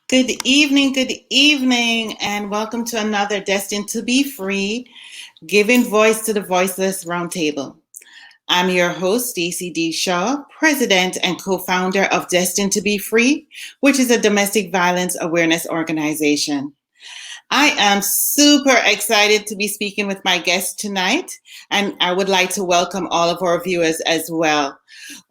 good evening, and welcome to another Destined to Be Free, giving voice to the voiceless roundtable. I'm your host, Stacey D. Shaw, president and co-founder of Destined to Be Free, which is a domestic violence awareness organization. I am super excited to be speaking with my guest tonight, and I would like to welcome all of our viewers as well.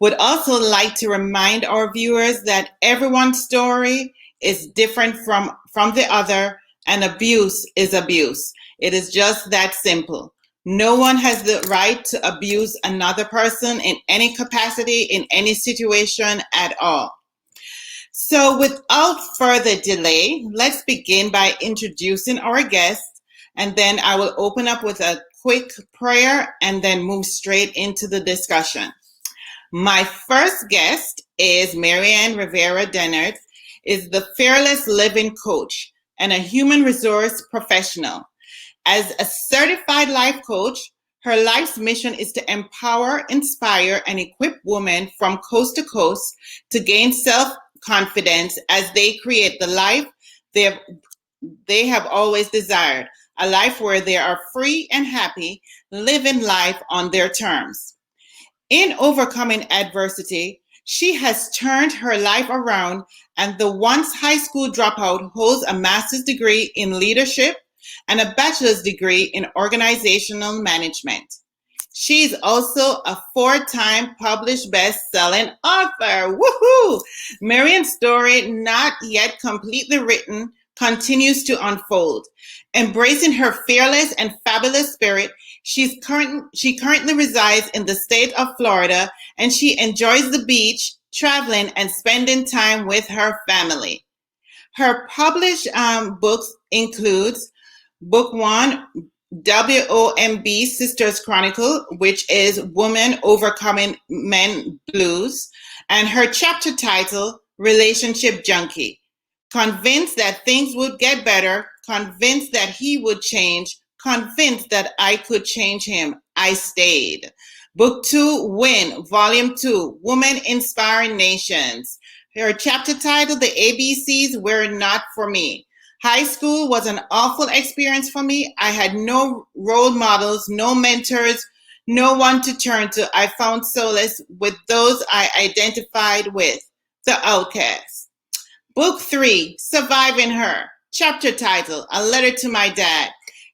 Would also like to remind our viewers that everyone's story is different from the other, and abuse is abuse. It is just that simple. No one has the right to abuse another person in any capacity, in any situation at all. So, without further delay, let's begin by introducing our guest, and then I will open up with a quick prayer and then move straight into the discussion. My first guest is Marianne Rivera Dennert, is the Fearless Living Coach and a human resource professional. As a certified life coach, her life's mission is to empower, inspire, and equip women from coast to coast to gain self-confidence as they create the life they have always desired, a life where they are free and happy, living life on their terms. In overcoming adversity, she has turned her life around, and the once high school dropout holds a master's degree in leadership and a bachelor's degree in organizational management. She's also a four-time published best-selling author. Woohoo! Marian's story, not yet completely written, continues to unfold. Embracing her fearless and fabulous spirit, she currently resides in the state of Florida, and she enjoys the beach, traveling, and spending time with her family. Her published books includes Book 1, WOMB Sisters Chronicle, which is Woman Overcoming Men Blues, and her chapter title, Relationship Junkie. Convinced that things would get better, convinced that he would change, convinced that I could change him, I stayed. Book 2, Win, Volume 2, Woman Inspiring Nations. Her chapter title, The ABCs Were Not For Me. High school was an awful experience for me. I had no role models, no mentors, no one to turn to. I found solace with those I identified with, the outcasts. Book 3, Surviving Her. Chapter title, A Letter to My Dad.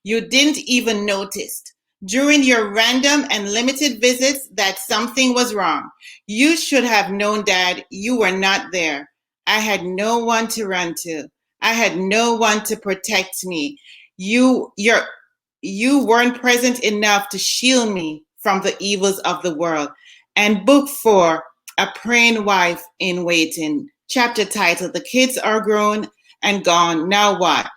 You didn't even notice during your random and limited visits that something was wrong. You should have known, Dad, you were not there. I had no one to run to. I had no one to protect me. You weren't present enough to shield me from the evils of the world. And Book 4, A Praying Wife in Waiting. Chapter title, The Kids Are Grown and Gone. Now what?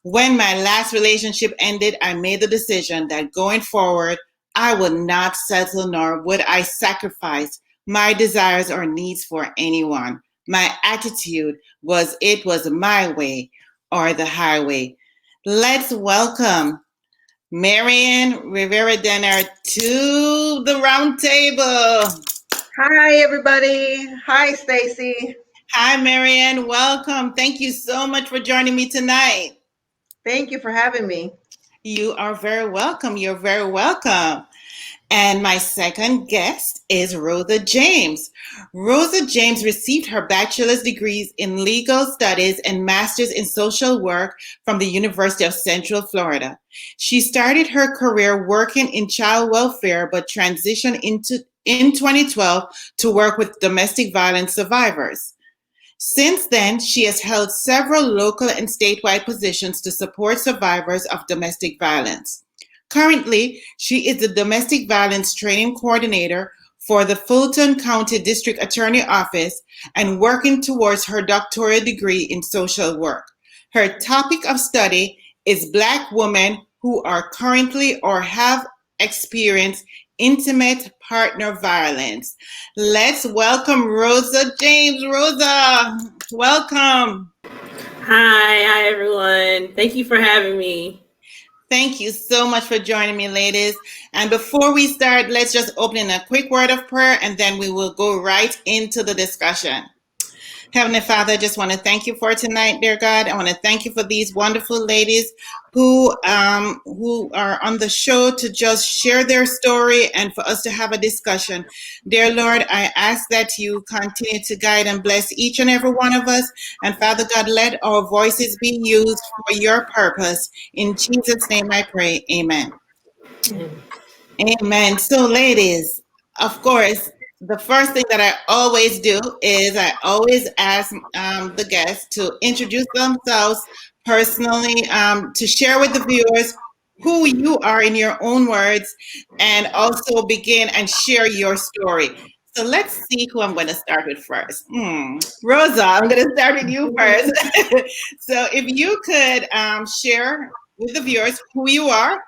When my last relationship ended, I made the decision that going forward, I would not settle nor would I sacrifice my desires or needs for anyone. My attitude was it was my way or the highway. Let's welcome Marianne Rivera Denner to the round table. Hi, everybody. Hi, Stacey. Hi, Marianne. Welcome. Thank you so much for joining me tonight. Thank you for having me. You are very welcome. You're very welcome. And my second guest is Rosa James. Rosa James received her bachelor's degrees in legal studies and master's in social work from the University of Central Florida. She started her career working in child welfare, but transitioned in 2012 to work with domestic violence survivors. Since then, she has held several local and statewide positions to support survivors of domestic violence. Currently, she is the Domestic Violence Training Coordinator for the Fulton County District Attorney Office and working towards her doctoral degree in social work. Her topic of study is Black women who are currently or have experienced intimate partner violence. Let's welcome Rosa James. Rosa, welcome. Hi everyone. Thank you for having me. Thank you so much for joining me, ladies. And before we start, let's just open in a quick word of prayer and then we will go right into the discussion. Heavenly Father, I just want to thank you for tonight, dear God. I want to thank you for these wonderful ladies who are on the show to just share their story and for us to have a discussion. Dear Lord, I ask that you continue to guide and bless each and every one of us. And Father God, let our voices be used for your purpose. In Jesus' name I pray. Amen. Amen. So, ladies, of course, the first thing that I always do is I always ask the guests to introduce themselves personally, to share with the viewers who you are in your own words, and also begin and share your story. So let's see who I'm going to start with first. Rosa, I'm going to start with you first. So if you could share with the viewers who you are,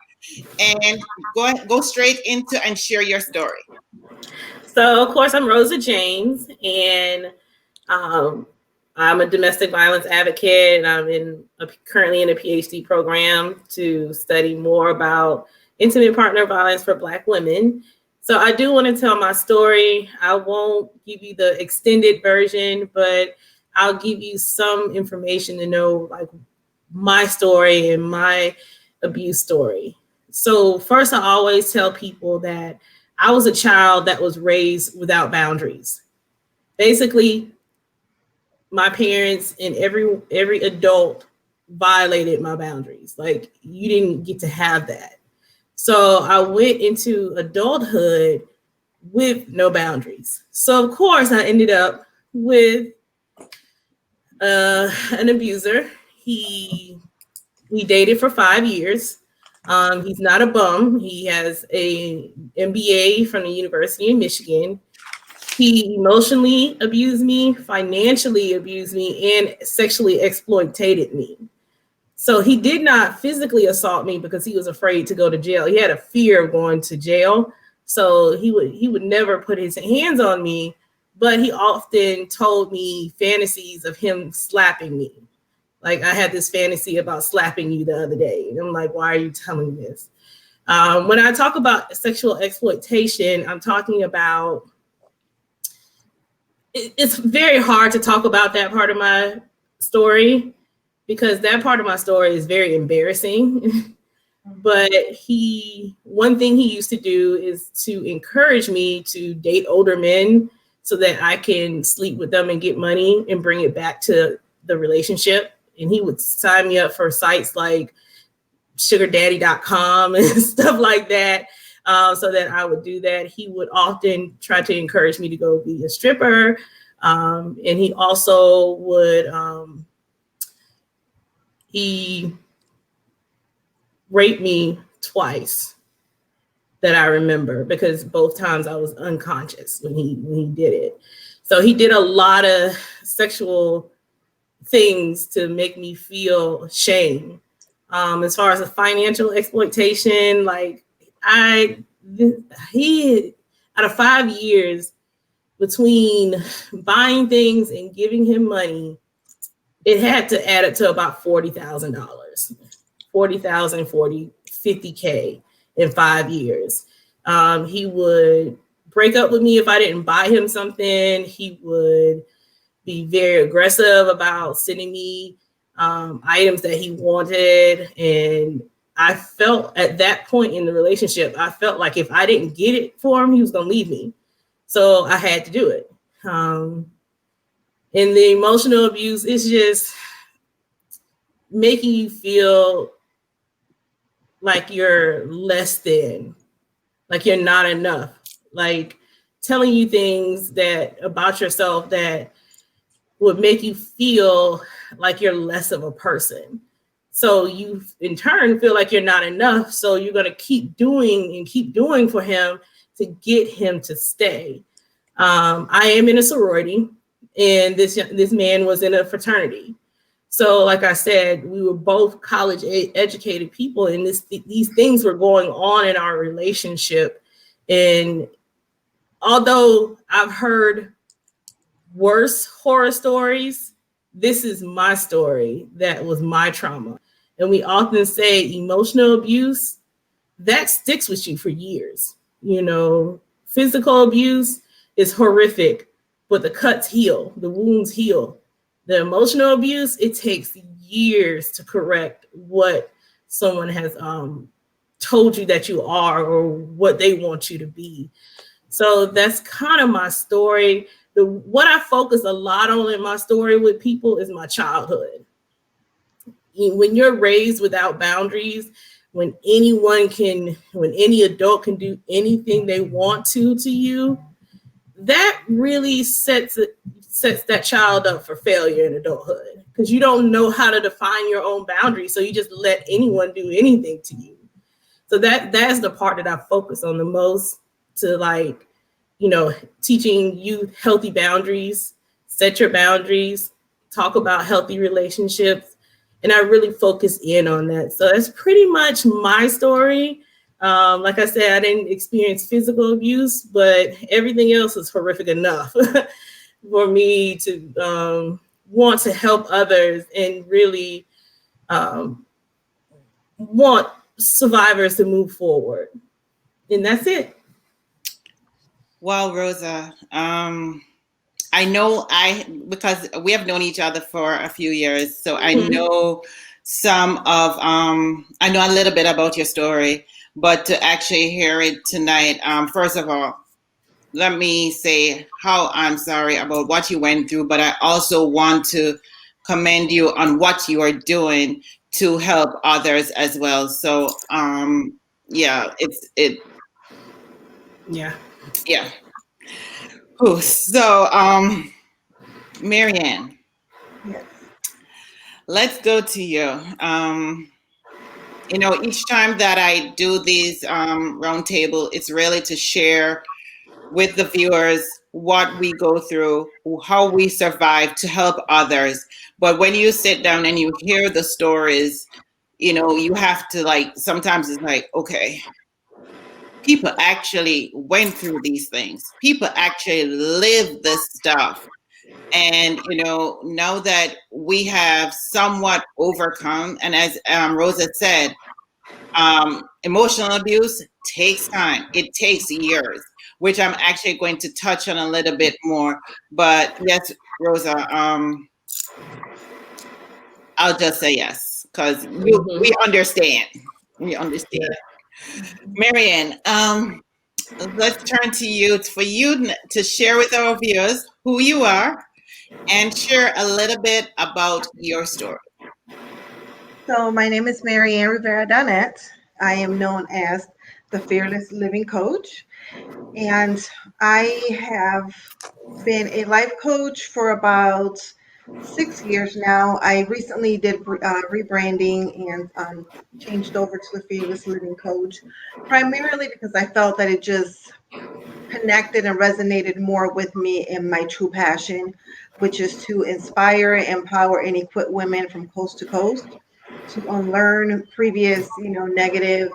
and go straight into and share your story. So, of course, I'm Rosa James, and I'm a domestic violence advocate, and I'm currently in a PhD program to study more about intimate partner violence for Black women. So I do want to tell my story. I won't give you the extended version, but I'll give you some information to know like my story and my abuse story. So first, I always tell people that I was a child that was raised without boundaries. Basically, my parents and every adult violated my boundaries. Like, you didn't get to have that. So I went into adulthood with no boundaries. So of course I ended up with an abuser. We dated for 5 years. He's not a bum. He has a MBA from the University of Michigan. He emotionally abused me, financially abused me, and sexually exploited me. So he did not physically assault me because he was afraid to go to jail. He had a fear of going to jail. So he would never put his hands on me, but he often told me fantasies of him slapping me. Like, I had this fantasy about slapping you the other day. And I'm like, why are you telling me this? When I talk about sexual exploitation, I'm talking about, it's very hard to talk about that part of my story because that part of my story is very embarrassing. But one thing he used to do is to encourage me to date older men so that I can sleep with them and get money and bring it back to the relationship. And he would sign me up for sites like sugardaddy.com and stuff like that, so that I would do that. He would often try to encourage me to go be a stripper. And he also would, he raped me twice that I remember, because both times I was unconscious when he did it. So he did a lot of sexual things to make me feel shame. As far as the financial exploitation, like he out of 5 years between buying things and giving him money, it had to add up to about $40,000, $50K in 5 years. He would break up with me if I didn't buy him something. He would be very aggressive about sending me items that he wanted. And I felt at that point in the relationship, I felt like if I didn't get it for him, he was going to leave me. So I had to do it. And the emotional abuse is just making you feel like you're less than, like you're not enough, like telling you things about yourself that would make you feel like you're less of a person. So you in turn feel like you're not enough. So you're going to keep doing for him to get him to stay. I am in a sorority, and this man was in a fraternity. So like I said, we were both college educated people, and these things were going on in our relationship. And although I've heard worse horror stories, this is my story. That was my trauma. And we often say emotional abuse, that sticks with you for years. You know, physical abuse is horrific, but the cuts heal, the wounds heal. The emotional abuse, it takes years to correct what someone has told you that you are or what they want you to be. So that's kind of my story. What I focus a lot on in my story with people is my childhood. When you're raised without boundaries, when any adult can do anything they want to you, that really sets that child up for failure in adulthood, because you don't know how to define your own boundaries, so you just let anyone do anything to you. So that's the part that I focus on the most, to like, teaching youth healthy boundaries, set your boundaries, talk about healthy relationships. And I really focus in on that. So that's pretty much my story. Like I said, I didn't experience physical abuse, but everything else is horrific enough for me to want to help others and really want survivors to move forward. And that's it. Well, Rosa, I know because we have known each other for a few years, so I know I know a little bit about your story, but to actually hear it tonight, first of all, let me say how I'm sorry about what you went through, but I also want to commend you on what you are doing to help others as well. So, yeah. Ooh, so, Marianne, Yes. let's go to you. Each time that I do these roundtable, it's really to share with the viewers what we go through, how we survive to help others. But when you sit down and you hear the stories, you have to sometimes it's like, okay, people actually went through these things. People actually live this stuff. And, now that we have somewhat overcome, and as Rosa said, emotional abuse takes time. It takes years, which I'm actually going to touch on a little bit more. But yes, Rosa, I'll just say yes, because we understand. We understand. Yeah. Marianne, let's turn to you for you to share with our viewers who you are and share a little bit about your story. So my name is Marianne Rivera Donette. I am known as the Fearless Living Coach, and I have been a life coach for about 6 years now. I recently did rebranding and changed over to the Fearless Living Coach, primarily because I felt that it just connected and resonated more with me in my true passion, which is to inspire, empower, and equip women from coast to coast to unlearn previous, negative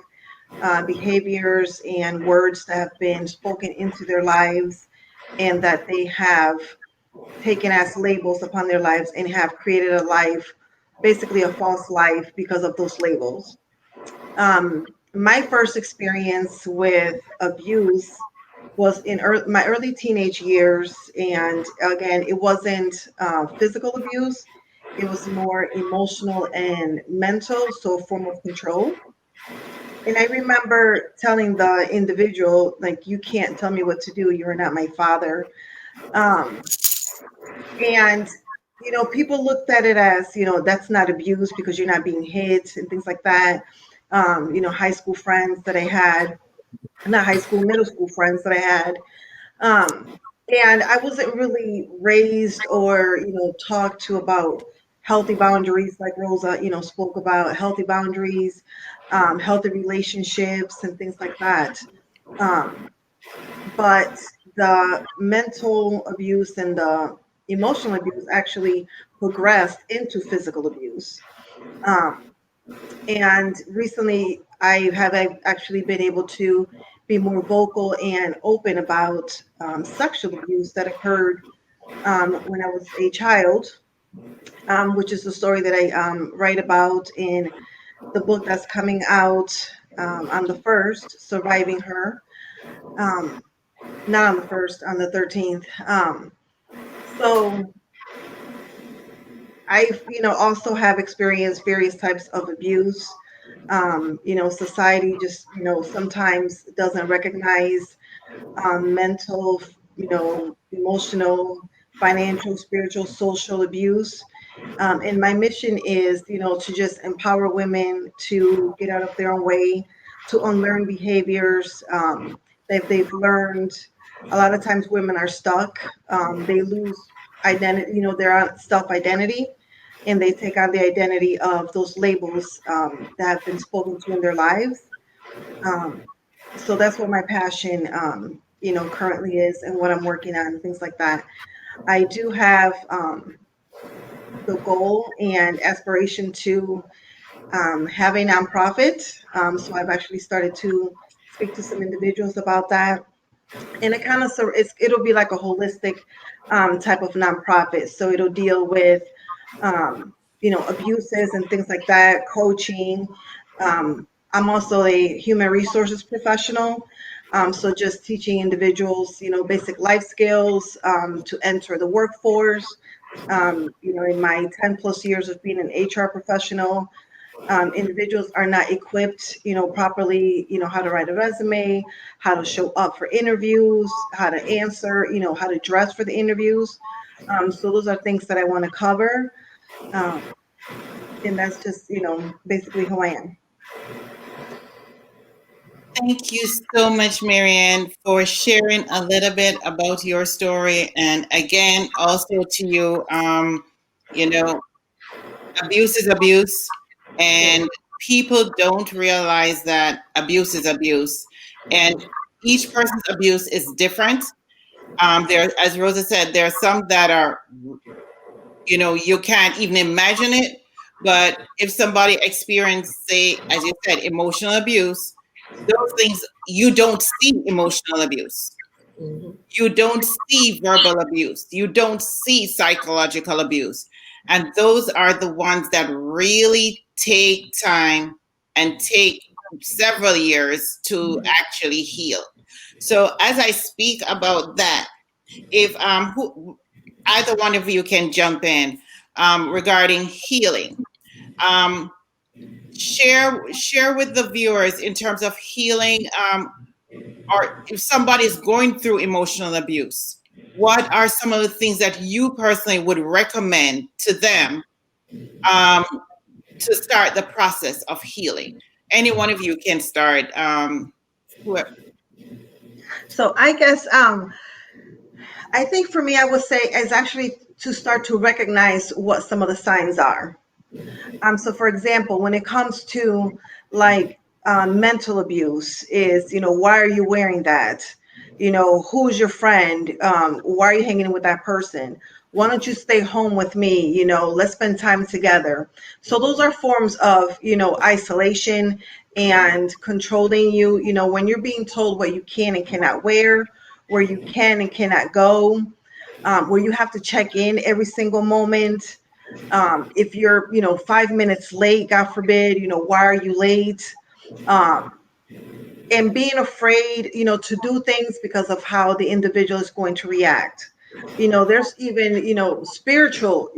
behaviors and words that have been spoken into their lives and that they have taken as labels upon their lives and have created a life, basically a false life, because of those labels. My first experience with abuse was in my early teenage years. And again, it wasn't physical abuse, it was more emotional and mental, so a form of control. And I remember telling the individual, like, you can't tell me what to do. You're not my father. Um, and, people looked at it as, that's not abuse because you're not being hit and things like that. High school friends that I had, not high school, middle school friends that I had. Um, and I wasn't really raised or, talked to about healthy boundaries like Rosa, spoke about healthy boundaries, healthy relationships and things like that. Um, but the mental abuse and the emotional abuse actually progressed into physical abuse. Um, and recently, I have actually been able to be more vocal and open about sexual abuse that occurred when I was a child, which is the story that I write about in the book that's coming out on the 1st, Surviving Her. Not on the 1st, on the 13th. So I've, also have experienced various types of abuse. Society just, sometimes doesn't recognize mental, emotional, financial, spiritual, social abuse. And my mission is, to just empower women to get out of their own way, to unlearn behaviors that they've learned. A lot of times women are stuck. They lose identity, their self identity, and they take on the identity of those labels that have been spoken to in their lives. Um, so that's what my passion, currently is, and what I'm working on, things like that. I do have the goal and aspiration to have a nonprofit. So I've actually started to speak to some individuals about that, and it kind of it'll be like a holistic type of nonprofit. So it'll deal with abuses and things like that, coaching. I'm also a human resources professional. So just teaching individuals, basic life skills to enter the workforce. In my 10 plus years of being an HR professional, individuals are not equipped, properly, how to write a resume, how to show up for interviews, how to answer, how to dress for the interviews. So those are things that I want to cover. Um, and that's just, basically who I am. Thank you so much, Marianne, for sharing a little bit about your story. And again, also to you, you know, abuse is abuse, and people don't realize that abuse is abuse, and each person's abuse is different. There, as Rosa said, there are some that are, you can't even imagine it. But if somebody experienced, say, as you said, emotional abuse, those things, you don't see emotional abuse. Mm-hmm. You don't see verbal abuse. You don't see psychological abuse. And those are the ones that really take time and take several years to actually heal. So as I speak about that, if either one of you can jump in regarding healing, um, share with the viewers in terms of healing, or if somebody is going through emotional abuse, what are some of the things that you personally would recommend to them um, to start the process of healing? Any one of you can start. Whoever. So I guess I think for me, I would say is actually to start to recognize what some of the signs are. So for example, when it comes to like mental abuse, is, why are you wearing that? Who's your friend? Why are you hanging with that person? Why don't you stay home with me? Let's spend time together. So those are forms of, isolation and controlling you, when you're being told what you can and cannot wear, where you can and cannot go, where you have to check in every single moment. If you're, 5 minutes late, God forbid, why are you late? Um, and being afraid, to do things because of how the individual is going to react. There's even, spiritual,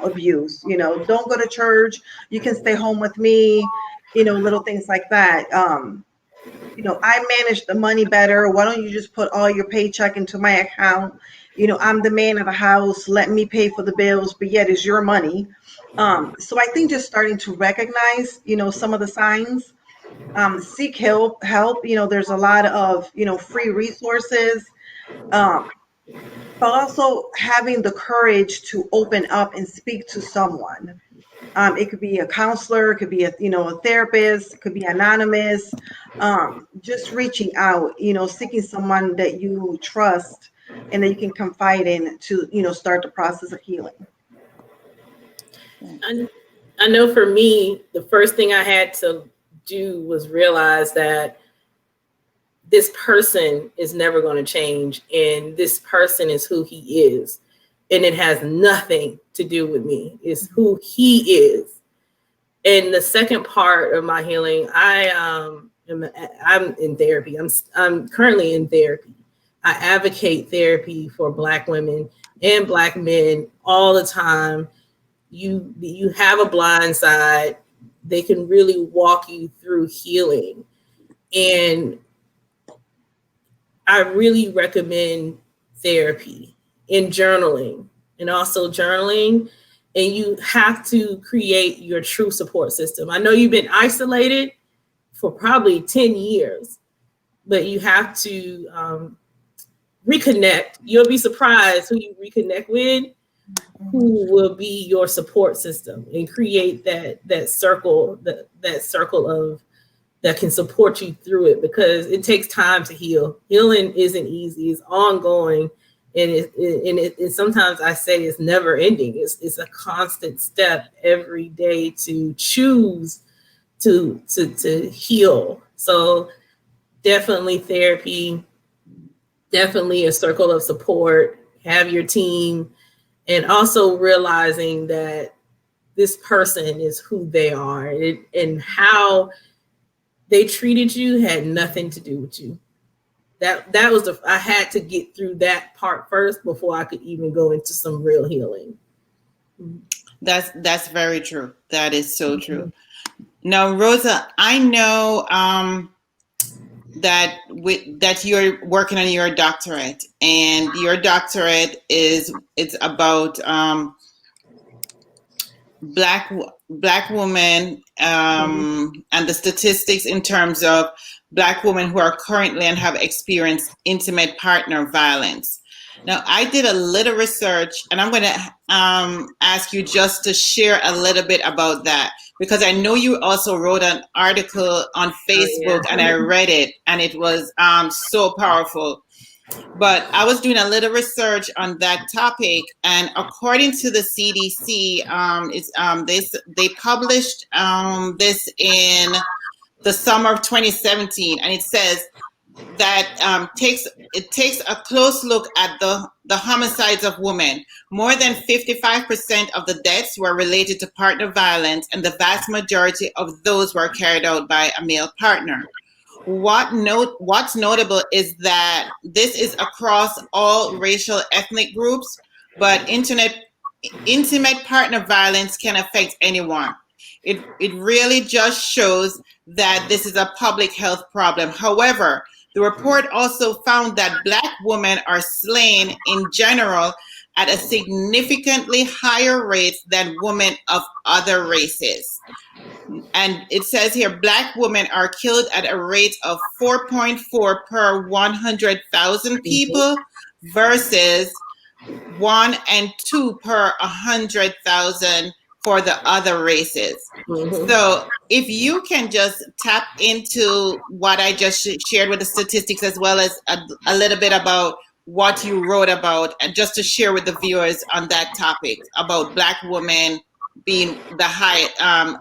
abuse, don't go to church. You can stay home with me, little things like that. I manage the money better. Why don't you just put all your paycheck into my account? I'm the man of the house. Let me pay for the bills, but yet it's your money. So I think just starting to recognize, some of the signs, seek help. There's a lot of, free resources, um, but also having the courage to open up and speak to someone. It could be a counselor, it could be a therapist, it could be anonymous. Just reaching out, seeking someone that you trust and that you can confide in to, start the process of healing. I know for me, the first thing I had to do was realize that this person is never going to change, and this person is who he is, and it has nothing to do with me. It's who he is. And the second part of my healing, I'm in therapy. I'm currently in therapy. I advocate therapy for Black women and Black men all the time. You have a blind side. They can really walk you through healing. And I really recommend therapy and journaling, and also journaling. And you have to create your true support system. I know you've been isolated for probably 10 years, but you have to reconnect. You'll be surprised who you reconnect with, who will be your support system, and create that circle of that can support you through it, because it takes time to heal. Healing isn't easy. It's ongoing. And it sometimes I say it's never ending. It's a constant step every day to choose to heal. So definitely therapy, definitely a circle of support, have your team, and also realizing that this person is who they are, and how they treated you had nothing to do with you. That was I had to get through that part first before I could even go into some real healing. That's very true. That is so true. Now, Rosa, I know that you're working on your doctorate, and your doctorate it's about black women and the statistics in terms of Black women who are currently and have experienced intimate partner violence. Now, I did a little research, and I'm going to ask you just to share a little bit about that, because I know you also wrote an article on Facebook, and I read it, and it was so powerful. But I was doing a little research on that topic, and according to the CDC, they published this in the summer of 2017, and it says that it takes a close look at the homicides of women. More than 55% of the deaths were related to partner violence, and the vast majority of those were carried out by a male partner. What's notable is that this is across all racial ethnic groups, but intimate partner violence can affect anyone. It really just shows that this is a public health problem. However, the report also found that Black women are slain in general at a significantly higher rate than women of other races. And it says here, Black women are killed at a rate of 4.4 per 100,000 people versus 1 and 2 per 100,000 for the other races. So if you can just tap into what I just shared with the statistics, as well as a little bit about what you wrote about, and just to share with the viewers on that topic about Black women being the high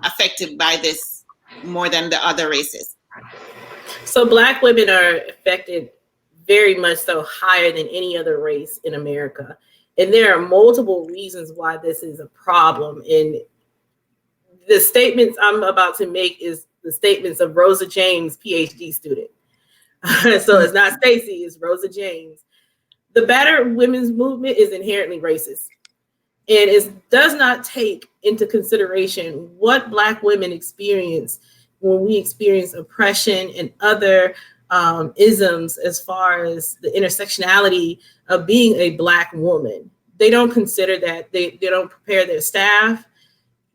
affected by this more than the other races. So Black women are affected very much so, higher than any other race in America. And there are multiple reasons why this is a problem. And the statements I'm about to make is the statements of Rosa James, PhD student. So it's not Stacey, it's Rosa James. The battered women's movement is inherently racist. And it does not take into consideration what Black women experience when we experience oppression and other isms as far as the intersectionality of being a Black woman. They don't consider that. They don't prepare their staff.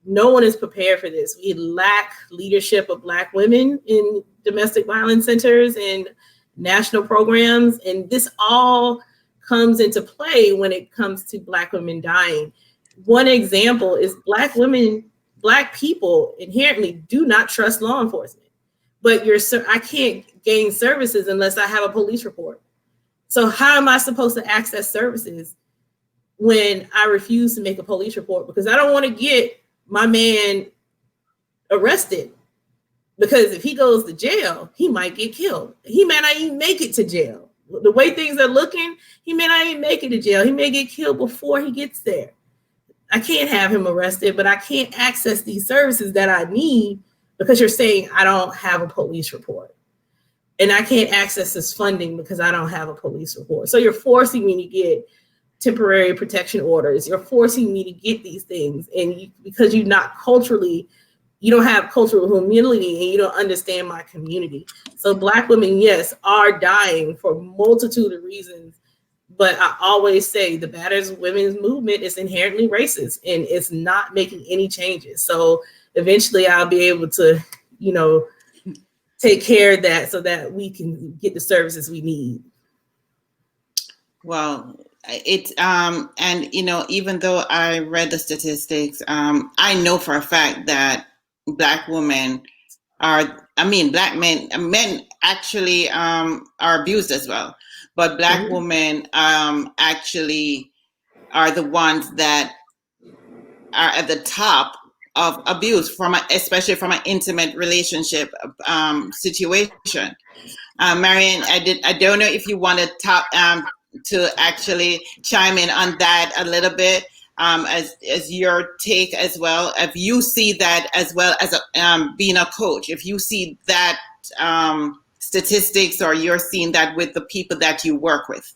No one is prepared for this. We lack leadership of Black women in domestic violence centers and national programs. And this all comes into play when it comes to Black women dying. One example is Black women, Black people inherently do not trust law enforcement. But I can't gain services unless I have a police report. So how am I supposed to access services when I refuse to make a police report? Because I don't want to get my man arrested, because if he goes to jail, he might get killed. He may not even make it to jail. The way things are looking, he may not even make it to jail. He may get killed before he gets there. I can't have him arrested, but I can't access these services that I need because you're saying I don't have a police report. And I can't access this funding because I don't have a police report. So you're forcing me to get temporary protection orders. You're forcing me to get these things. And because you're not culturally, you don't have cultural humility and you don't understand my community. So Black women, yes, are dying for a multitude of reasons. But I always say the battered women's movement is inherently racist and it's not making any changes. So eventually I'll be able to, take care of that so that we can get the services we need. Well, and even though I read the statistics, I know for a fact that Black women Black men actually are abused as well, but Black women actually are the ones that are at the top of abuse especially from an intimate relationship situation. Marian, I don't know if you want to talk to actually chime in on that a little bit, as your take as well. If you see that as well as being a coach, if you see that statistics or you're seeing that with the people that you work with.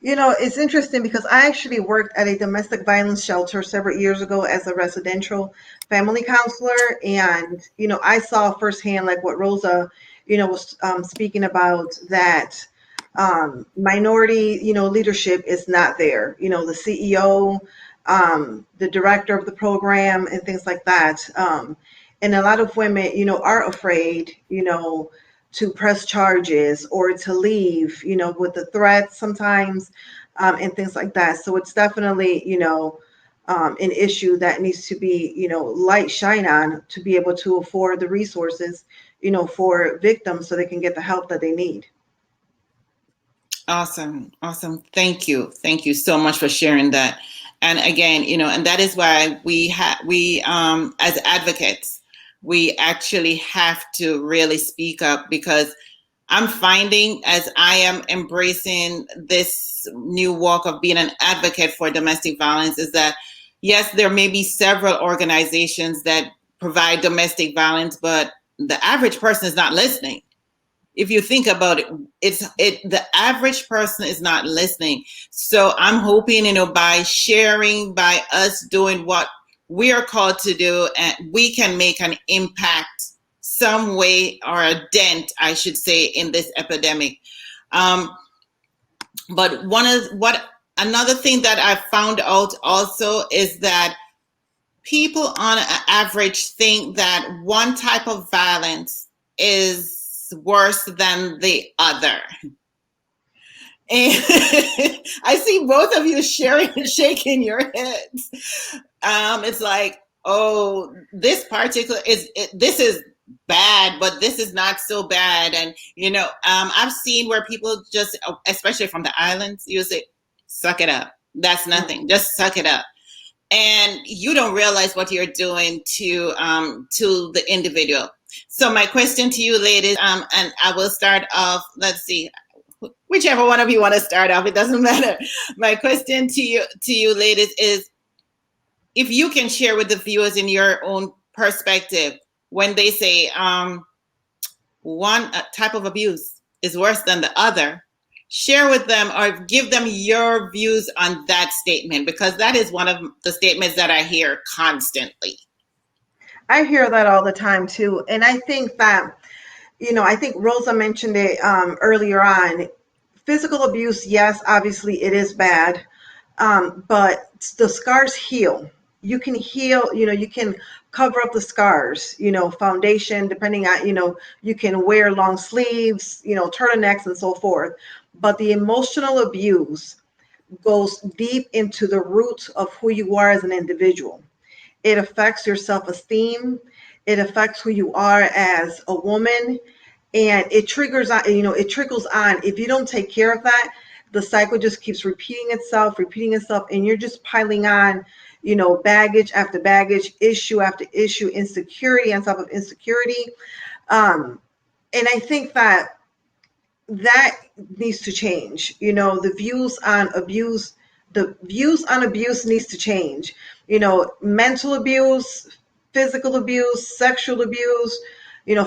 It's interesting because I actually worked at a domestic violence shelter several years ago as a residential family counselor. And, I saw firsthand, like what Rosa, was speaking about, that minority, leadership is not there. The CEO, the director of the program and things like that. And a lot of women, are afraid, to press charges or to leave, with the threats sometimes, and things like that. So it's definitely, an issue that needs to be, light shine on to be able to afford the resources, for victims so they can get the help that they need. Awesome. Thank you so much for sharing that. And again, and that is why we as advocates, we actually have to really speak up, because I'm finding, as I am embracing this new walk of being an advocate for domestic violence, is that yes, there may be several organizations that provide domestic violence, but the average person is not listening. If you think about it, the average person is not listening. So I'm hoping, by sharing, by us doing what we are called to do, and we can make an impact some way, or a dent, I should say, in this epidemic. But another thing that I found out also is that people on average think that one type of violence is worse than the other. And I see both of you shaking your heads. It's like, oh, this particular this is bad, but this is not so bad. And I've seen where people just, especially from the islands, you say, suck it up. That's nothing. Just suck it up. And you don't realize what you're doing to the individual. So my question to you, ladies, and I will start off, let's see, whichever one of you want to start off, it doesn't matter. My question to you, ladies, is if you can share with the viewers in your own perspective, when they say one type of abuse is worse than the other, share with them or give them your views on that statement, because that is one of the statements that I hear constantly. I hear that all the time too. And I think that, I think Rosa mentioned it earlier on. Physical abuse, yes, obviously it is bad, but the scars heal. You can heal, you can cover up the scars, foundation, depending on, you can wear long sleeves, turtlenecks and so forth. But the emotional abuse goes deep into the roots of who you are as an individual. It affects your self-esteem. It affects who you are as a woman. And it triggers on, it trickles on. If you don't take care of that, the cycle just keeps repeating itself, and you're just piling on, baggage after baggage, issue after issue, insecurity on top of insecurity. And I think that needs to change. The views on abuse needs to change. Mental abuse, physical abuse, sexual abuse,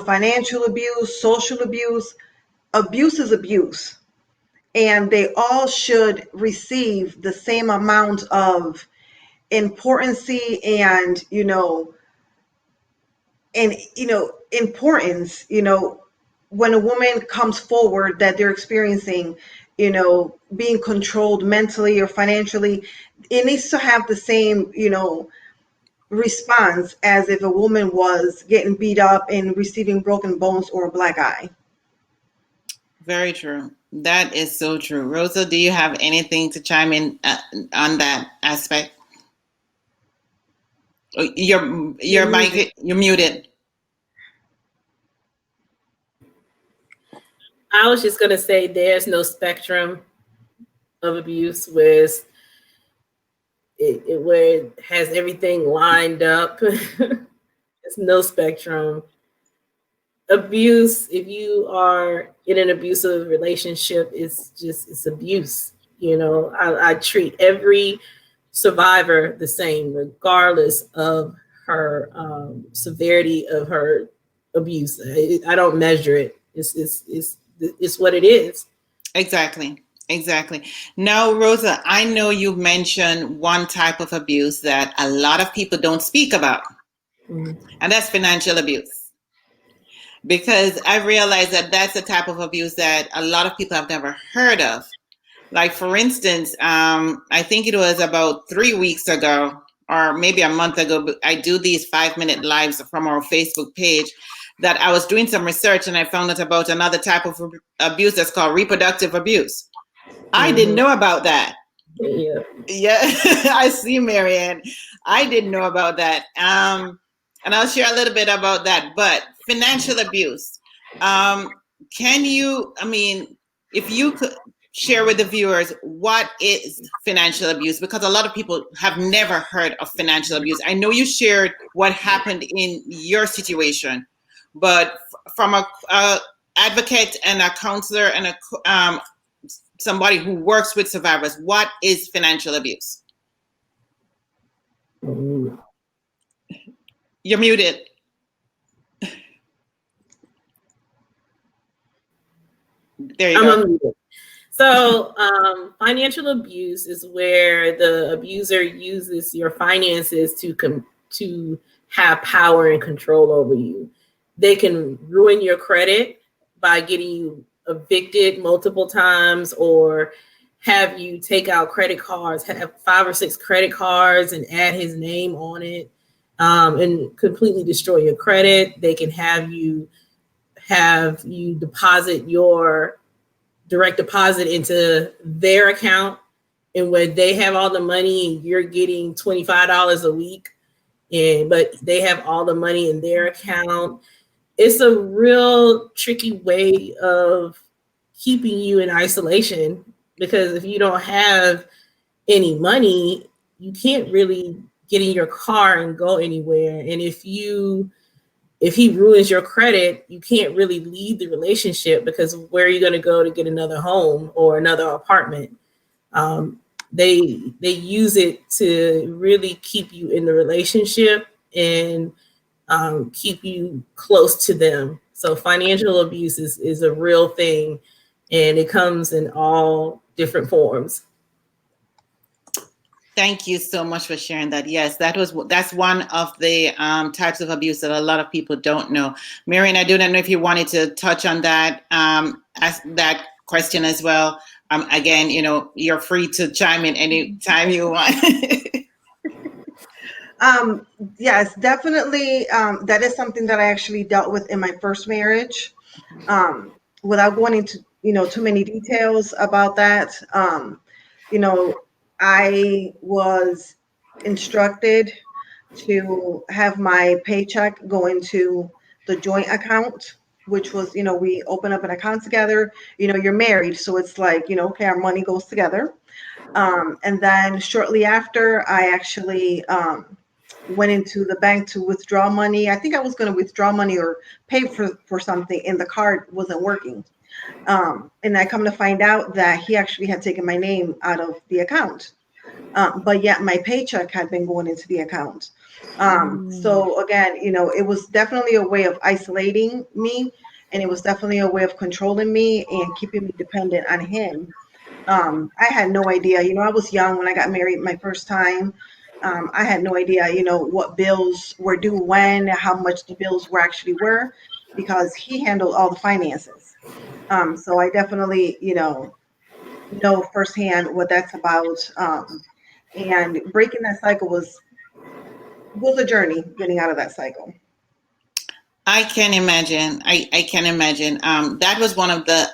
financial abuse, social abuse. Abuse is abuse. and they all should receive the same amount of importance and importance, when a woman comes forward that they're experiencing, being controlled mentally or financially, it needs to have the same, response as if a woman was getting beat up and receiving broken bones or a black eye. Very true. That is so true. Rosa, do you have anything to chime in on that aspect? Oh, your mic, you're muted. I was just going to say there's no spectrum of abuse where it has everything lined up. There's no spectrum. Abuse, if you are in an abusive relationship, it's abuse. I treat every survivor the same, regardless of her severity of her abuse. I don't measure it. It's what it is. Exactly. Now, Rosa, I know you mentioned one type of abuse that a lot of people don't speak about, and that's financial abuse. Because I realize that that's a type of abuse that a lot of people have never heard of. Like, for instance, I think it was about 3 weeks ago, or maybe a month ago, but I do these 5-minute lives from our Facebook page, that I was doing some research and I found out about another type of abuse that's called reproductive abuse. I didn't know about that. Yeah, I see, Marianne. I didn't know about that. And I'll share a little bit about that. But financial abuse, can you, if you could share with the viewers, what is financial abuse? Because a lot of people have never heard of financial abuse. I know you shared what happened in your situation, but from a advocate and a counselor and somebody who works with survivors, what is financial abuse? You're muted. There you go. Unmuted. So financial abuse is where the abuser uses your finances to have power and control over you. They can ruin your credit by getting you evicted multiple times, or have you take out credit cards, have 5 or 6 credit cards and add his name on it, and completely destroy your credit. They can have you deposit your direct deposit into their account, and where they have all the money and you're getting $25 a week, but they have all the money in their account. It's a real tricky way of keeping you in isolation, because if you don't have any money, you can't really get in your car and go anywhere. And if he ruins your credit, you can't really leave the relationship, because where are you going to go to get another home or another apartment? They use it to really keep you in the relationship and keep you close to them. So financial abuse is a real thing, and it comes in all different forms. Thank you so much for sharing that. Yes, that's one of the types of abuse that a lot of people don't know. Marian, I do not know if you wanted to touch on that that question as well. Again, you're free to chime in anytime you want. Yes, definitely. That is something that I actually dealt with in my first marriage. Without going into too many details about that, I was instructed to have my paycheck go into the joint account, which was, we open up an account together. You're married, so it's like, okay, our money goes together. And then shortly after, I actually went into the bank to withdraw money. I think I was going to withdraw money or pay for something, and the card wasn't working. And I come to find out that he actually had taken my name out of the account. But yet my paycheck had been going into the account. So again, it was definitely a way of isolating me and it was definitely a way of controlling me and keeping me dependent on him. I had no idea. I was young when I got married my first time. I had no idea, what bills were due when, how much the bills were actually were, because he handled all the finances. So I definitely, know firsthand what that's about. And breaking that cycle was a journey getting out of that cycle. I can imagine. I can imagine. That was one of the,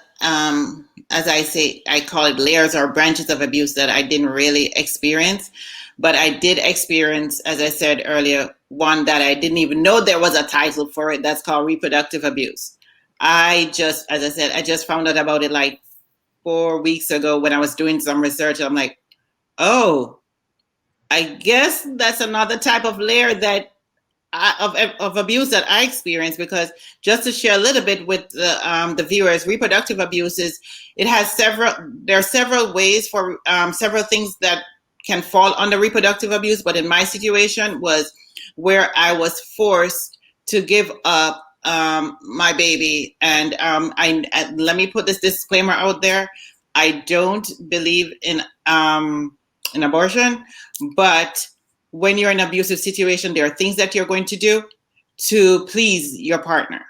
as I say, I call it layers or branches of abuse that I didn't really experience. But I did experience, as I said earlier, one that I didn't even know there was a title for it. That's called reproductive abuse. As I said, I just found out about it like 4 weeks ago when I was doing some research. I'm like, oh, I guess that's another type of layer that of abuse that I experienced. Because just to share a little bit with the viewers, reproductive abuse is, there are several ways for several things that can fall under reproductive abuse. But in my situation was where I was forced to give up my baby. And let me put this disclaimer out there. I don't believe in abortion, but when you're in an abusive situation, there are things that you're going to do to please your partner.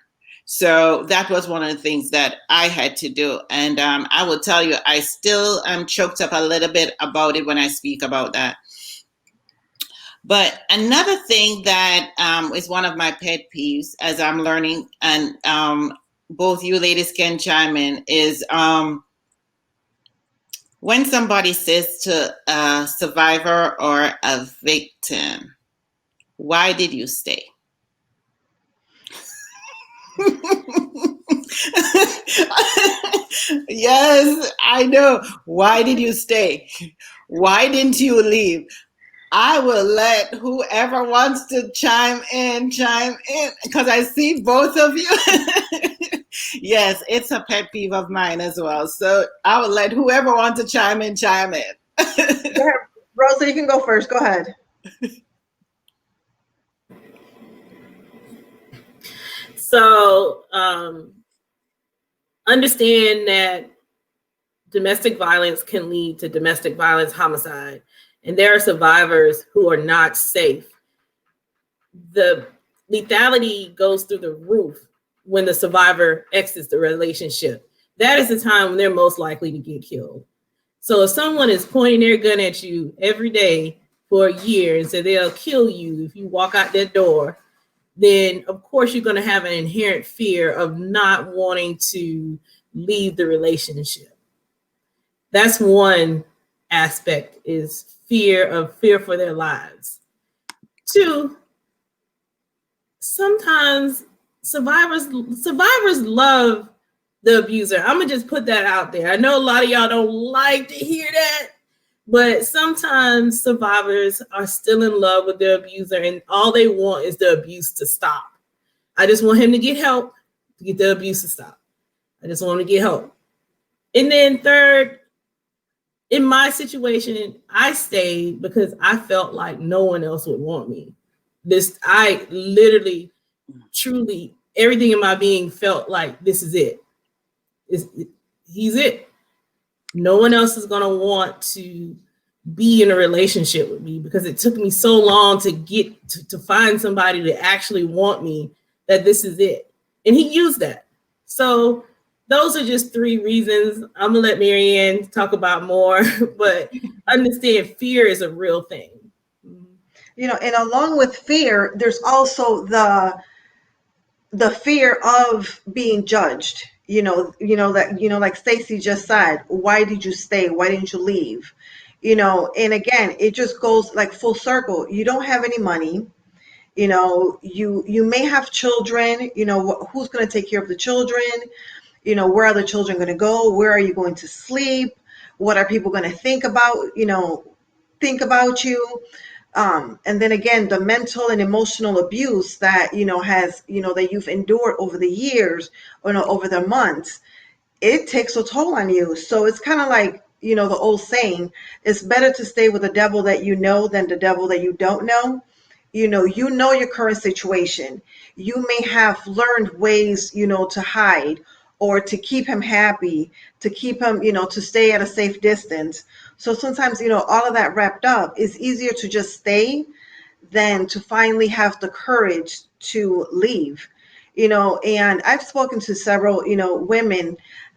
So that was one of the things that I had to do. And I will tell you, I still am choked up a little bit about it when I speak about that. But another thing that is one of my pet peeves as I'm learning, and both you ladies can chime in, is when somebody says to a survivor or a victim, why did you stay? Yes, I know. Why did you stay? Why didn't you leave? I will let whoever wants to chime in, because I see both of you. Yes, it's a pet peeve of mine as well. So I will let whoever wants to chime in. Go ahead. Rosa, you can go first. Go ahead. So understand that domestic violence can lead to domestic violence, homicide, and there are survivors who are not safe. The lethality goes through the roof when the survivor exits the relationship. That is the time when they're most likely to get killed. So if someone is pointing their gun at you every day for a year and say they'll kill you if you walk out that door, then of course you're going to have an inherent fear of not wanting to leave the relationship. That's one aspect, is fear for their lives. Two, sometimes survivors love the abuser. I'm gonna just put that out there. I know a lot of y'all don't like to hear that, but sometimes survivors are still in love with their abuser and all they want is the abuse to stop. I just want him to get help to get the abuse to stop. I just want him to get help. And then third, in my situation, I stayed because I felt like no one else would want me. I literally, truly, everything in my being felt like this is it. He's it. No one else is gonna want to be in a relationship with me because it took me so long to get to find somebody to actually want me, that this is it. And he used that. So those are just 3 reasons. I'm gonna let Marianne talk about more, but understand fear is a real thing. And along with fear, there's also the fear of being judged. Like Stacey just said, why did you stay? Why didn't you leave? And again, it just goes like full circle. You don't have any money. You may have children. Who's going to take care of the children? Where are the children going to go? Where are you going to sleep? What are people going to think about you? And then again, the mental and emotional abuse that, that you've endured over the years, or over the months, it takes a toll on you. So it's kind of like, the old saying, it's better to stay with the devil that you know than the devil that you don't know. you know your current situation. You may have learned ways, to hide or to keep him happy, to keep him, to stay at a safe distance. So sometimes, all of that wrapped up, it's easier to just stay than to finally have the courage to leave. And I've spoken to several, women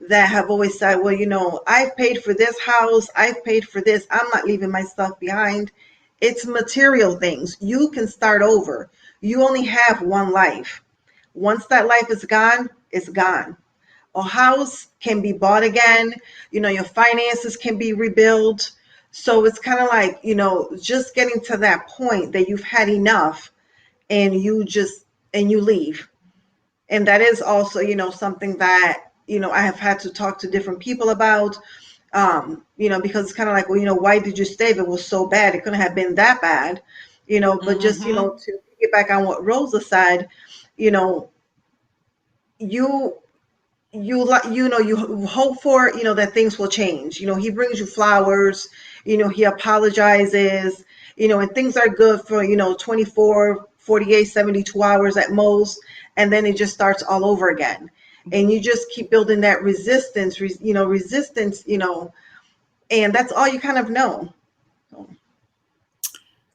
that have always said, well, I've paid for this house, I've paid for this, I'm not leaving my stuff behind. It's material things. You can start over. You only have one life. Once that life is gone, it's gone. A house can be bought again. Your finances can be rebuilt. So it's kind of like, just getting to that point that you've had enough, and you leave. And that is also, something that, I have had to talk to different people about. Because it's kind of like, well, why did you stay if it was so bad? It couldn't have been that bad. But just, to get back on what Rosa said, you know, you you hope for, that things will change. He brings you flowers, he apologizes, and things are good for, 24, 48, 72 hours at most, and then it just starts all over again. And you just keep building that resistance, and that's all you kind of know.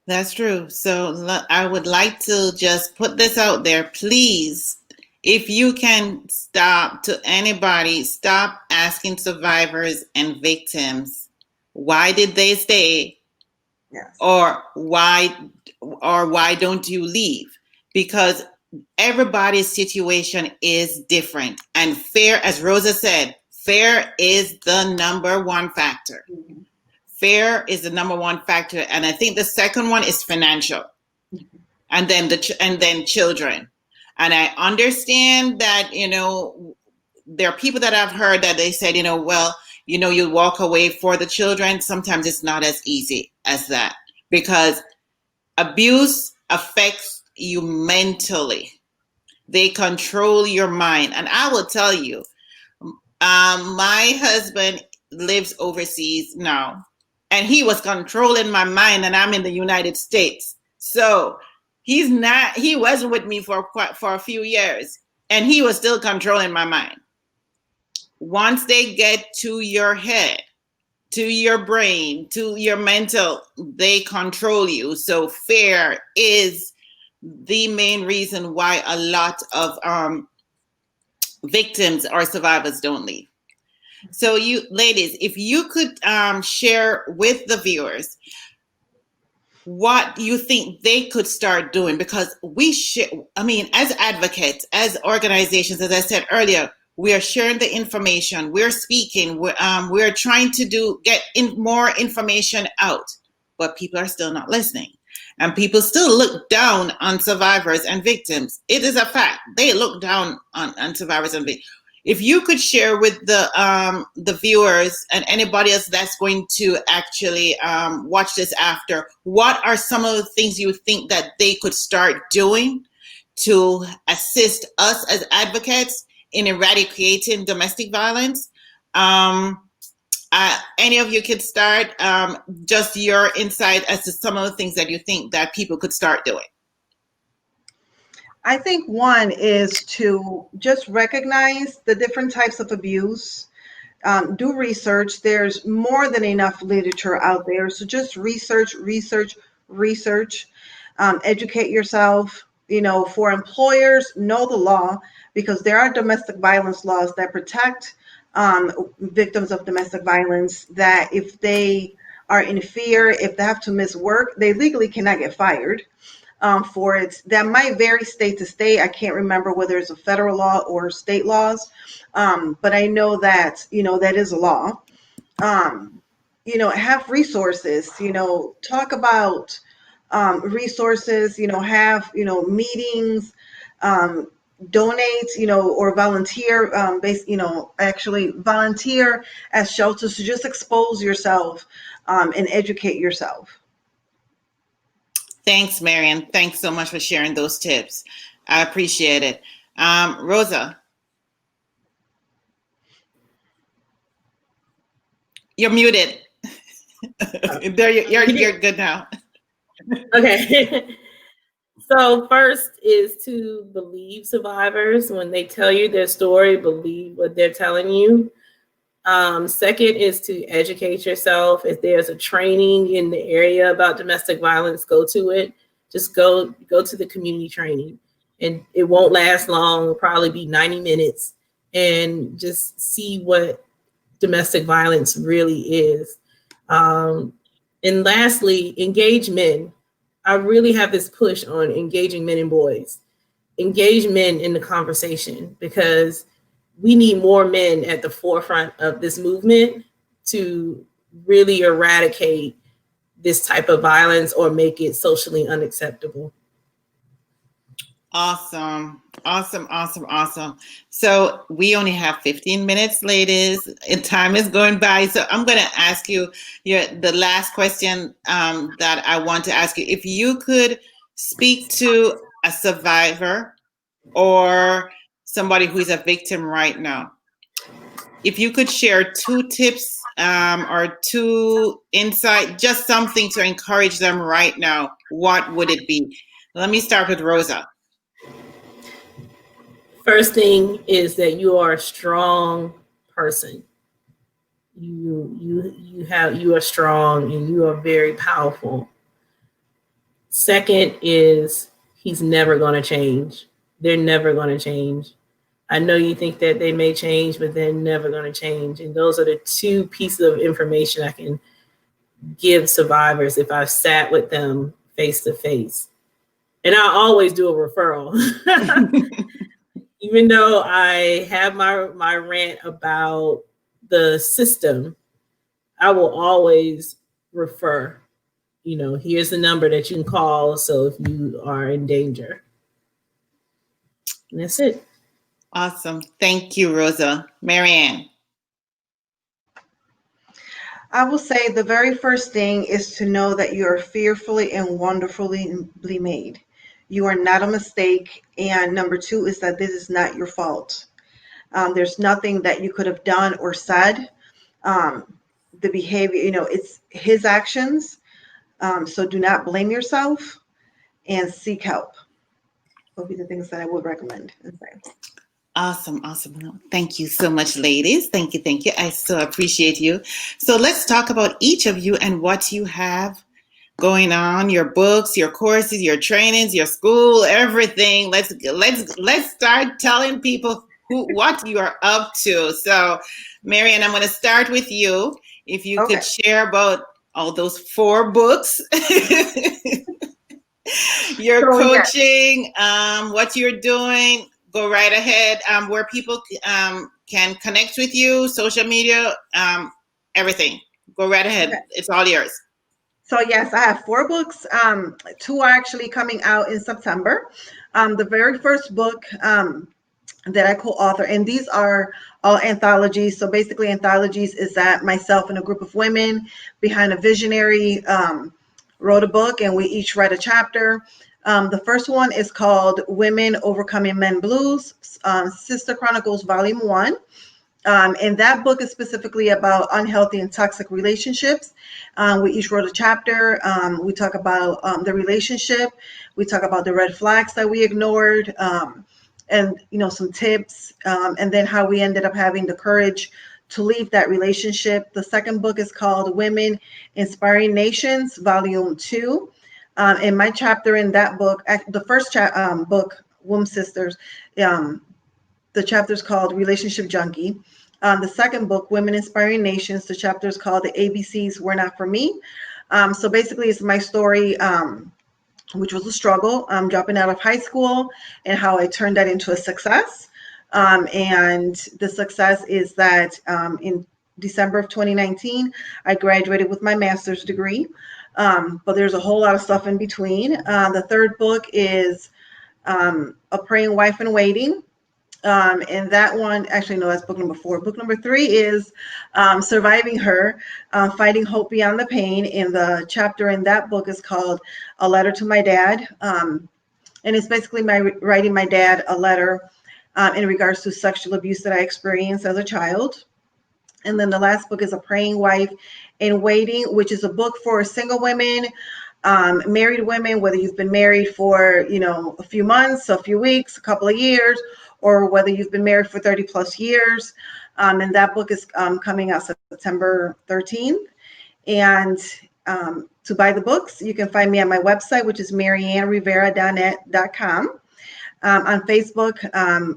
That's true. So I would like to just put this out there. Please, if you can stop asking survivors and victims, why did they stay? Yes. Or why don't you leave? Because everybody's situation is different. And fear, as Rosa said, fear is the number one factor. Mm-hmm. Fear is the number one factor, and I think the second one is financial, and then children. And I understand that there are people that I've heard that they said well, you walk away for the children. Sometimes it's not as easy as that, because abuse affects you mentally. They control your mind, and I will tell you, my husband lives overseas now. And he was controlling my mind, and I'm in the United States. So he wasn't with me for a few years, and he was still controlling my mind. Once they get to your head, to your brain, to your mental, they control you. So fear is the main reason why a lot of victims or survivors don't leave. So you ladies, if you could share with the viewers what you think they could start doing, because as advocates, as organizations, as I said earlier, we are sharing the information, we're speaking, we're trying to get more information out, but people are still not listening. And people still look down on survivors and victims. It is a fact. They look down on survivors and victims. If you could share with the viewers and anybody else that's going to actually watch this after, what are some of the things you think that they could start doing to assist us as advocates in eradicating domestic violence? Any of you could start, just your insight as to some of the things that you think that people could start doing. I think one is to just recognize the different types of abuse. Do research. There's more than enough literature out there. So just research. Educate yourself. For employers, know the law, because there are domestic violence laws that protect victims of domestic violence, that if they are in fear, if they have to miss work, they legally cannot get fired. For it. That might vary state to state. I can't remember whether it's a federal law or state laws, but I know that, that is a law. Have resources, talk about resources, have, meetings, donate, or volunteer, actually volunteer at shelters to just expose yourself and educate yourself. Thanks, Marian. Thanks so much for sharing those tips. I appreciate it. Rosa, you're muted. There, you're good now. Okay. So first is to believe survivors when they tell you their story. Believe what they're telling you. Second is to educate yourself. If there's a training in the area about domestic violence, go to it. Just go to the community training, and it won't last long. It'll probably be 90 minutes, and just see what domestic violence really is. And lastly, engage men. I really have this push on engaging men and boys. Engage men in the conversation, because we need more men at the forefront of this movement to really eradicate this type of violence or make it socially unacceptable. Awesome. So we only have 15 minutes, ladies, and time is going by. So I'm going to ask you the last question that I want to ask you. If you could speak to a survivor or somebody who is a victim right now, if you could share 2 tips or 2 insight, just something to encourage them right now, what would it be? Let me start with Rosa. First thing is that you are a strong person. You are strong and you are very powerful. Second is he's never going to change. They're never going to change. I know you think that they may change, but they're never going to change. And those are the 2 pieces of information I can give survivors if I've sat with them face to face. And I always do a referral. Even though I have my rant about the system, I will always refer. Here's the number that you can call. So if you are in danger. And that's it. Awesome. Thank you, Rosa. Marianne. I will say the very first thing is to know that you are fearfully and wonderfully made. You are not a mistake. And number 2 is that this is not your fault. There's nothing that you could have done or said. The behavior, it's his actions. So do not blame yourself and seek help. Those would be the things that I would recommend and say. Awesome. Thank you so much, ladies. Thank you. I so appreciate you. So let's talk about each of you and what you have going on, your books, your courses, your trainings, your school, everything. Let's start telling people what you are up to. So, Marianne, I'm going to start with you. If you could share about all those 4 books, your coaching, what you're doing. Go right ahead. Where people can connect with you, social media, everything. Go right ahead. Okay. It's all yours. So yes, I have 4 books. 2 are actually coming out in September. The very first book that I co-author, and these are all anthologies. So basically anthologies is that myself and a group of women behind a visionary wrote a book, and we each read a chapter. The first one is called Women Overcoming Men Blues, Sister Chronicles Volume 1. And that book is specifically about unhealthy and toxic relationships. We each wrote a chapter. We talk about the relationship. We talk about the red flags that we ignored, and some tips, and then how we ended up having the courage to leave that relationship. The second book is called Women Inspiring Nations, Volume 2. And my chapter in that book, the first book, Womb Sisters, the chapter is called Relationship Junkie. The second book, Women Inspiring Nations, the chapter is called The ABCs Were Not For Me. So basically it's my story, which was a struggle, dropping out of high school, and how I turned that into a success. And the success is that in December of 2019, I graduated with my master's degree. But there's a whole lot of stuff in between. The third book is A Praying Wife in Waiting. And that one, actually, no, that's book number 4. Book number 3 is Surviving Her, Fighting Hope Beyond the Pain. And the chapter in that book is called A Letter to My Dad. And it's basically writing my dad a letter in regards to sexual abuse that I experienced as a child. And then the last book is A Praying Wife in Waiting, which is a book for single women married women, whether you've been married for, a few months, a few weeks, a couple of years, or whether you've been married for 30 plus years. And that book is coming out September 13th. And to buy the books, you can find me on my website, which is mariannerivera.com. On Facebook,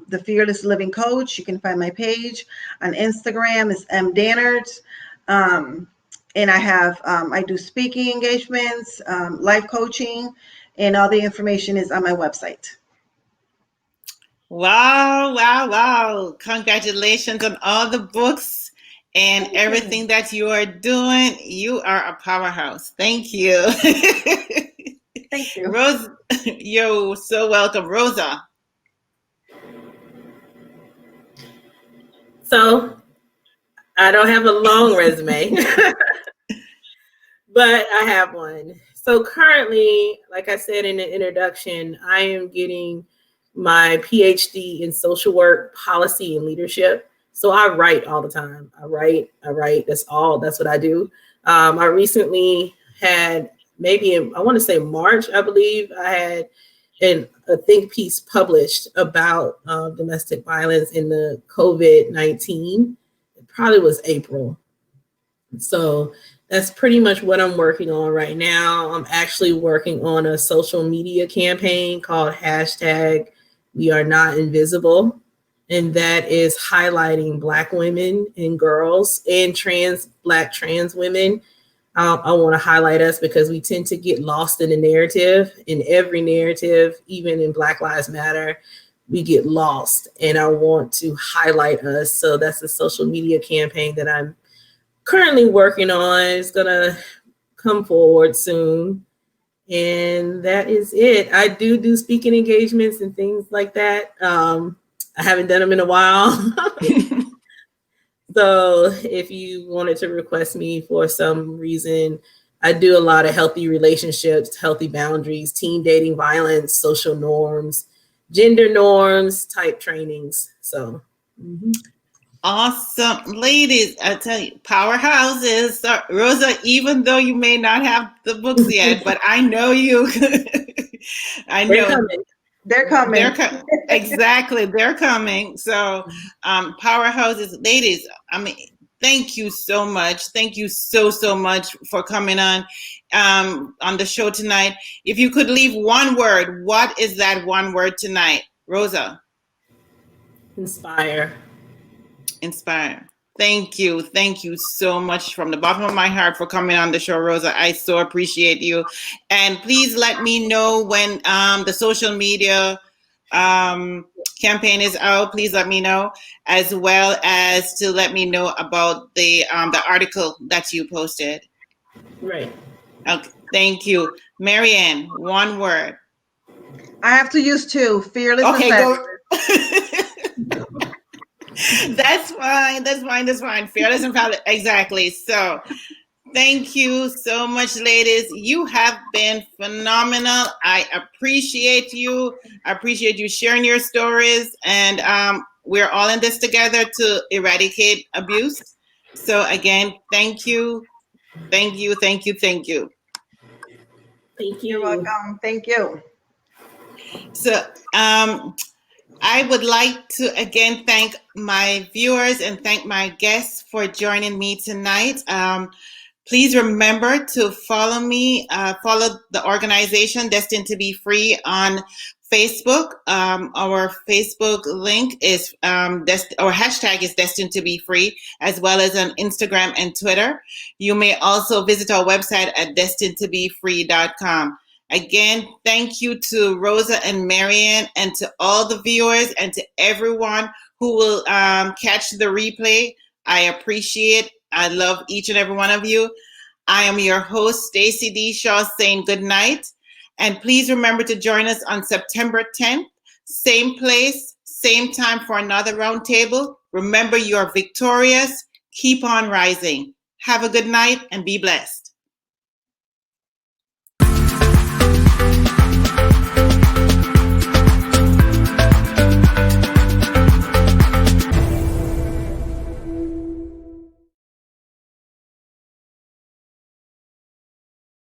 The Fearless Living Coach. You can find my page. On Instagram is M. Dannert. And I do speaking engagements, life coaching, and all the information is on my website. Wow, wow, wow. Congratulations on all the books and everything that you are doing. You are a powerhouse. Thank you. Thank you. Rose, you're so welcome. Rosa. So I don't have a long resume, but I have one. So currently, like I said in the introduction, I am getting my PhD in social work, policy, and leadership. So I write all the time. I write. That's what I do. I recently had, I want to say March, I believe, I had a think piece published about domestic violence in the COVID-19. It probably was April. So that's pretty much what I'm working on right now. I'm actually working on a social media campaign called #WeAreNotInvisible. And that is highlighting Black women and girls and Black trans women. I want to highlight us because we tend to get lost in the narrative. In every narrative, even in Black Lives Matter, we get lost. And I want to highlight us. So that's a social media campaign that I'm currently working on. It's going to come forward soon. And that is it. I do speaking engagements and things like that. I haven't done them in a while. So if you wanted to request me for some reason, I do a lot of healthy relationships, healthy boundaries, teen dating violence, social norms, gender norms type trainings. So. Awesome. Ladies, I tell you, powerhouses. Rosa, even though you may not have the books yet, but I know you. I know. They're coming. Exactly. They're coming. So powerhouses, ladies, I mean, thank you so much. Thank you so much for coming on the show tonight. If you could leave one word, what is that one word tonight? Rosa? Inspire. Inspire. Thank you. Thank you so much from the bottom of my heart for coming on the show, Rosa. I so appreciate you. And please let me know when the social media campaign is out. Please let me know, as well as to let me know about the article that you posted. Right. Okay. Thank you. Marianne, one word. I have to use two. Fearless. Okay, go. That's fine. Fearless and fabulous. Exactly. So thank you so much, ladies. You have been phenomenal. I appreciate you. I appreciate you sharing your stories. And we're all in this together to eradicate abuse. So again, thank you. Thank you. Thank you. You're welcome. Thank you. So I would like to again thank my viewers and thank my guests for joining me tonight. Please remember to follow me, follow the organization Destined to Be Free on Facebook. Our Facebook link is, our hashtag is Destined to Be Free, as well as on Instagram and Twitter. You may also visit our website at destinedtobefree.com. Again, thank you to Rosa and Marianne and to all the viewers and to everyone who will catch the replay. I appreciate, I love each and every one of you. I am your host, Stacey D. Shaw, saying good night. And please remember to join us on September 10th, same place, same time for another roundtable. Remember, you are victorious. Keep on rising. Have a good night and be blessed.